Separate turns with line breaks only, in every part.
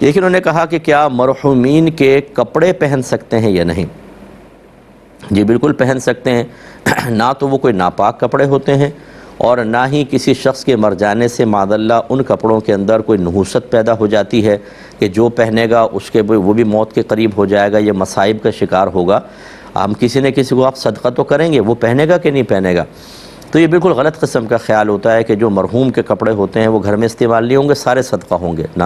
لیکن انہوں نے کہا کہ کیا مرحومین کے کپڑے پہن سکتے ہیں یا نہیں؟ جی بالکل پہن سکتے ہیں، نہ تو وہ کوئی ناپاک کپڑے ہوتے ہیں اور نہ ہی کسی شخص کے مر جانے سے معاذ اللہ ان کپڑوں کے اندر کوئی نحوست پیدا ہو جاتی ہے کہ جو پہنے گا اس کے وہ بھی موت کے قریب ہو جائے گا، یہ مصائب کا شکار ہوگا۔ ہم کسی نہ کسی کو آپ صدقہ تو کریں گے، وہ پہنے گا کہ نہیں پہنے گا؟ تو یہ بالکل غلط قسم کا خیال ہوتا ہے کہ جو مرحوم کے کپڑے ہوتے ہیں وہ گھر میں استعمال نہیں ہوں گے، سارے صدقہ ہوں گے۔ نہ،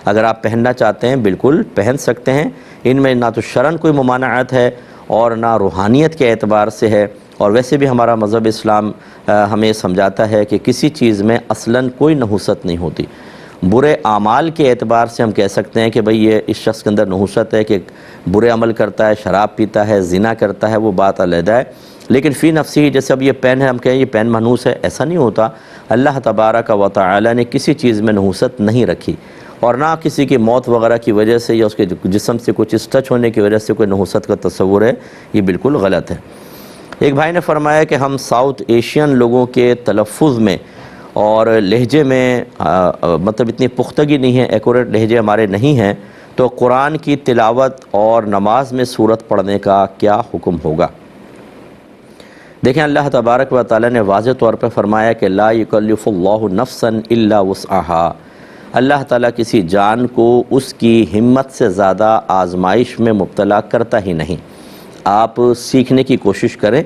اگر آپ پہننا چاہتے ہیں بالکل پہن سکتے ہیں، ان میں نہ تو شرعاً کوئی ممانعت ہے اور نہ روحانیت کے اعتبار سے ہے، اور ویسے بھی ہمارا مذہب اسلام ہمیں سمجھاتا ہے کہ کسی چیز میں اصلاً کوئی نحوست نہیں ہوتی۔ برے اعمال کے اعتبار سے ہم کہہ سکتے ہیں کہ بھئی یہ اس شخص کے اندر نحوست ہے کہ برے عمل کرتا ہے، شراب پیتا ہے، زنا کرتا ہے، وہ بات علیحدہ ہے، لیکن فی نفسی جیسے اب یہ پین ہے، ہم کہیں یہ پین منحوس ہے، ایسا نہیں ہوتا۔ اللہ تبارک و تعالی نے کسی چیز میں نحوست نہیں رکھی، اور نہ کسی کی موت وغیرہ کی وجہ سے یا اس کے جسم سے کچھ ٹچ ہونے کی وجہ سے کوئی نحوست کا تصور ہے، یہ بالکل غلط ہے۔ ایک بھائی نے فرمایا کہ ہم ساؤتھ ایشین لوگوں کے تلفظ میں اور لہجے میں مطلب اتنی پختگی نہیں ہے، ایکوریٹ لہجے ہمارے نہیں ہیں، تو قرآن کی تلاوت اور نماز میں سورت پڑھنے کا کیا حکم ہوگا؟ دیکھیں اللہ تبارک و تعالی نے واضح طور پہ فرمایا کہ لا یکلف اللہ نفسا الا وسعها، اللہ تعالیٰ کسی جان کو اس کی ہمت سے زیادہ آزمائش میں مبتلا کرتا ہی نہیں۔ آپ سیکھنے کی کوشش کریں،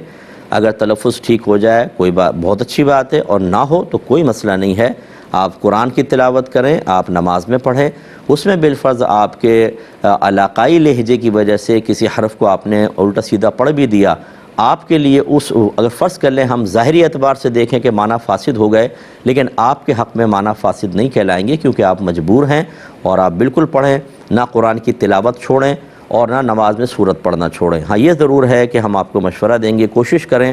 اگر تلفظ ٹھیک ہو جائے کوئی بات بہت اچھی بات ہے، اور نہ ہو تو کوئی مسئلہ نہیں ہے۔ آپ قرآن کی تلاوت کریں، آپ نماز میں پڑھیں، اس میں بالفرض آپ کے علاقائی لہجے کی وجہ سے کسی حرف کو آپ نے الٹا سیدھا پڑھ بھی دیا، آپ کے لیے اگر فرض کر لیں ہم ظاہری اعتبار سے دیکھیں کہ معنی فاسد ہو گئے، لیکن آپ کے حق میں معنی فاسد نہیں کہلائیں گے، کیونکہ آپ مجبور ہیں، اور آپ بالکل پڑھیں، نہ قرآن کی تلاوت چھوڑیں اور نہ نماز میں سورت پڑھنا چھوڑیں۔ ہاں یہ ضرور ہے کہ ہم آپ کو مشورہ دیں گے، کوشش کریں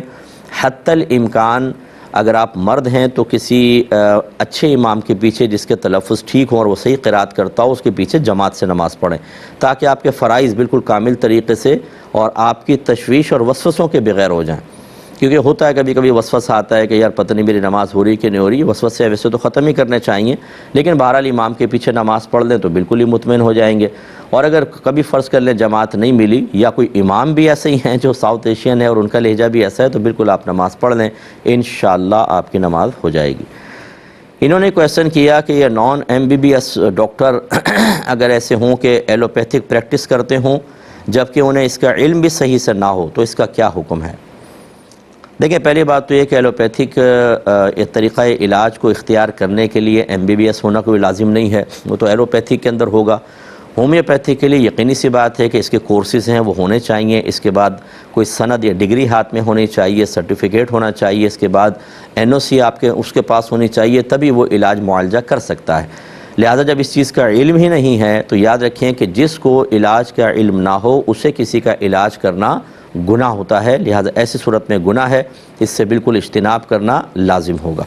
حتی الامکان اگر آپ مرد ہیں تو کسی اچھے امام کے پیچھے جس کے تلفظ ٹھیک ہوں اور وہ صحیح قرات کرتا ہو، اس کے پیچھے جماعت سے نماز پڑھیں، تاکہ آپ کے فرائض بالکل کامل طریقے سے اور آپ کی تشویش اور وسوسوں کے بغیر ہو جائیں۔ کیونکہ ہوتا ہے کبھی کبھی وسوسہ آتا ہے کہ یار پتہ نہیں میری نماز ہو رہی کہ نہیں ہو رہی، وسوسے ویسے تو ختم ہی کرنے چاہیے، لیکن بہرحال امام کے پیچھے نماز پڑھ لیں تو بالکل ہی مطمئن ہو جائیں گے۔ اور اگر کبھی فرض کر لیں جماعت نہیں ملی یا کوئی امام بھی ایسے ہی ہیں جو ساؤتھ ایشین ہے اور ان کا لہجہ بھی ایسا ہے، تو بالکل آپ نماز پڑھ لیں، انشاءاللہ آپ کی نماز ہو جائے گی۔ انہوں نے کویسچن کیا کہ یہ نان MBBS ڈاکٹر اگر ایسے ہوں کہ ایلوپیتھک پریکٹس کرتے ہوں جبکہ انہیں اس کا علم بھی صحیح سے نہ ہو، تو اس کا کیا حکم ہے؟ دیکھیں پہلی بات تو یہ کہ ایلوپیتھک طریقہ علاج کو اختیار کرنے کے لیے MBBS ہونا کوئی لازم نہیں ہے، وہ تو ایلوپیتھک کے اندر ہوگا۔ ہومیوپیتھی کے لیے یقینی سی بات ہے کہ اس کے کورسز ہیں وہ ہونے چاہیے، اس کے بعد کوئی سند یا ڈگری ہاتھ میں ہونی چاہیے، سرٹیفکیٹ ہونا چاہیے، اس کے بعد NOC آپ کے اس کے پاس ہونی چاہیے، تبھی وہ علاج معالجہ کر سکتا ہے۔ لہذا جب اس چیز کا علم ہی نہیں ہے تو یاد رکھیں کہ جس کو علاج کا علم نہ ہو اسے کسی کا علاج کرنا گناہ ہوتا ہے، لہذا ایسی صورت میں گناہ ہے، اس سے بالکل اجتناب کرنا لازم ہوگا۔